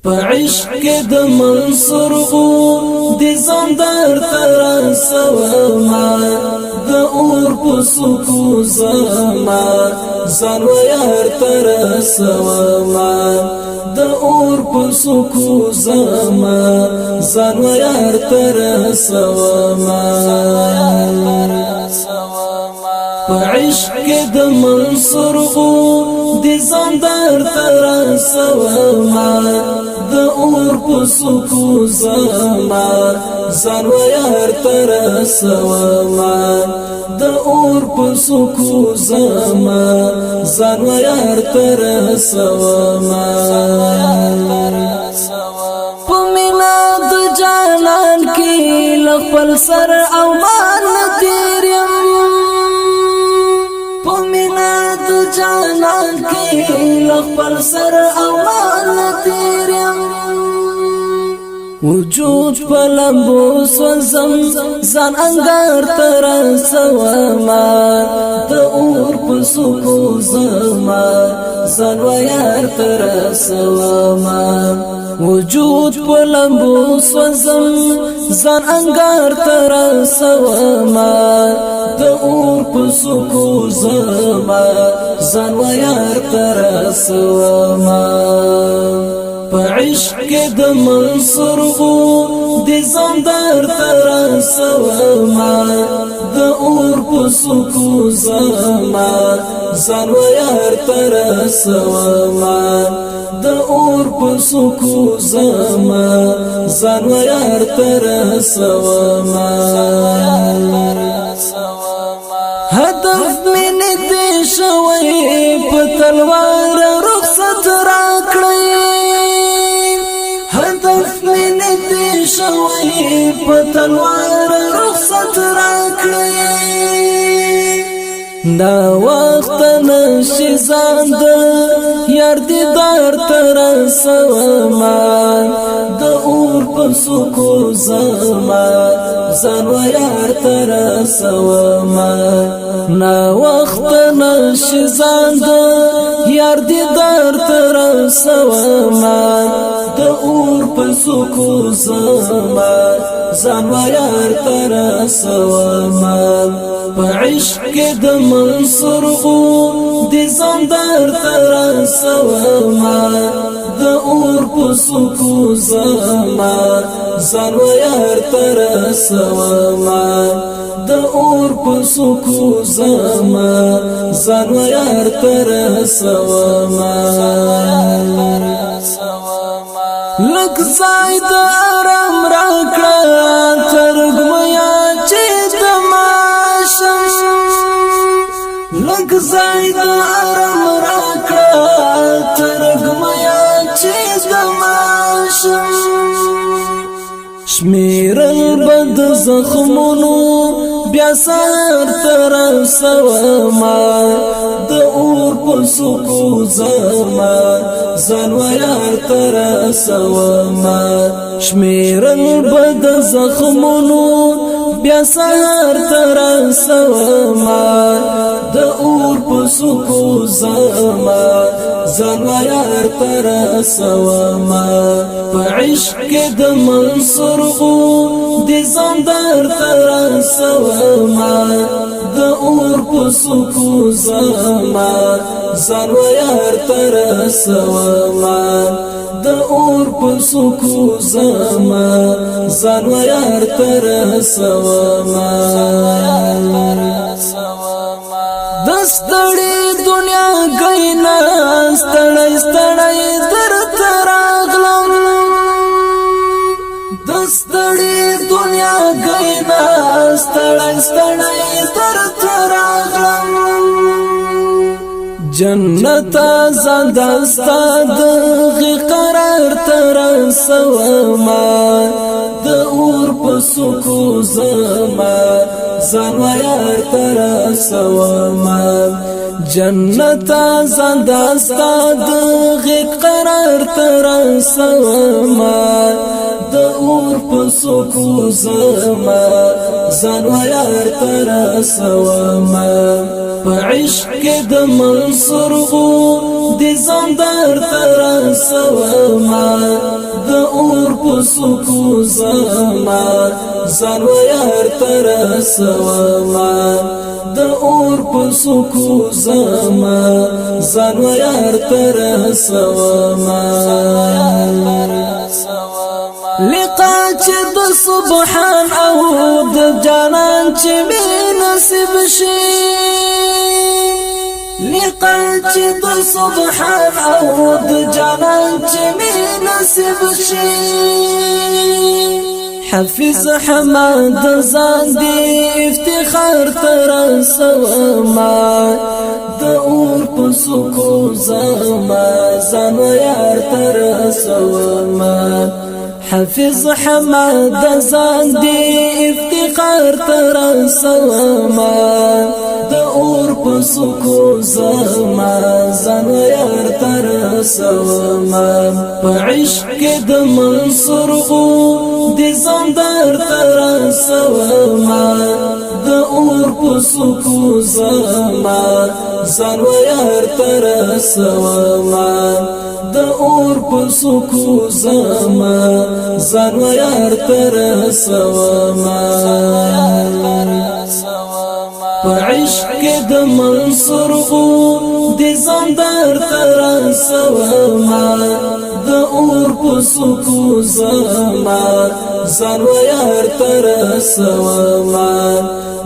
په عشق کې د منصور غو د زندر تر سوما د اور په سکو زما زنو یار تر سوما د اور په سکو زما زنو یار تر سوما په عشق کې د منصور غو د زندر تر سوما د اور په سکو زما زنو یار تر سوما د اور په سکو زما زنو یار تر سوما په مینا د جانان کې لخپل سر او مان تیرم په مینا د جانان کې لخپل سر او مان تیرم وجود پلمبو سوزم زان انگار تر سوما د اور پسکو زما زان ویار تر سوما وجود پلمبو سوزم زان انگار تر سوما د اور پسکو زما زان ویار تر سوما په عشق کې د منصور غو د زندر تر سوما د اور په سکو زما زنو یار تر سوما د اور په سکو زما زنو یار تر سوما هدف من دې شوی په تلوار رخصت راکړی شوی په تلوار رخصت راکړی دا وخت نشي زاند یار دیدار تر سوما د اور په سکو زما زنو یار تر سوما نا وخت نشي زاند یار دیدار تر سوما د اور په سکو زما زنو یار تر سوما په عشق کې د منصور غو د زندر تر سوما د اور په سکو زما زنو یار تر سوما د اور په سکو زما زنو یار تر سوما لک زاید آرام راکړه ترګمیا چې دماشم لک زاید آرام راکړه ترګمیا چې دماشم شمیرل بد زخمونو بیا سر تر سوما د اور په سکو زما زنو یار تر سوما شمیرل بد زخمونو بیا سر تر سوما د اور په سکو زما زنو یار تر سوما په عشق کې د منصور غو د زندر تر سوما د اور په سکو زما زنو یار تر سوما د اور په سکو زما زنو یار تر سوما دستړې دنیا گینا ستړې ستړې در تراغلم دستړې دنیا گینا ستړې ستړې در تراغلم جنت زندستاد غی قرار تر سوما د اور په سکو زما زنو یار تر سوما جنت زندستاد غی قرار تر سوما د اور په سکو زما زنو یار تر سوما په عشق کې د منصور غو د زندر تر سوما پسکو زما زن و یار ترسوما د اور پسکو زما زن و یار ترسوما لقا چې د سبحان او د جانان چې می نصیب شي لقا چې د سبحان او د جانان چې می نصیب شي حفظ حماد ځان دی افتخار ترسوما د اور پسکو زما زن و یار ترسوما حفظ حماد ځان دی افتخار ترسوما د اور پسکو زما زن و یار ترسوما په عشق د منصور غو د زندار ترسوما د اور پسکو زما زن و یار ترسوما د اور پسکو زما زن و یار ترسوما په عشق د منصور غو د زندار ترسوما د اور پسکو زما زن و یار ترسوما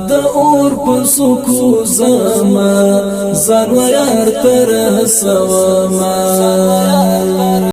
د اور پسکو زما زن و یار ترسوما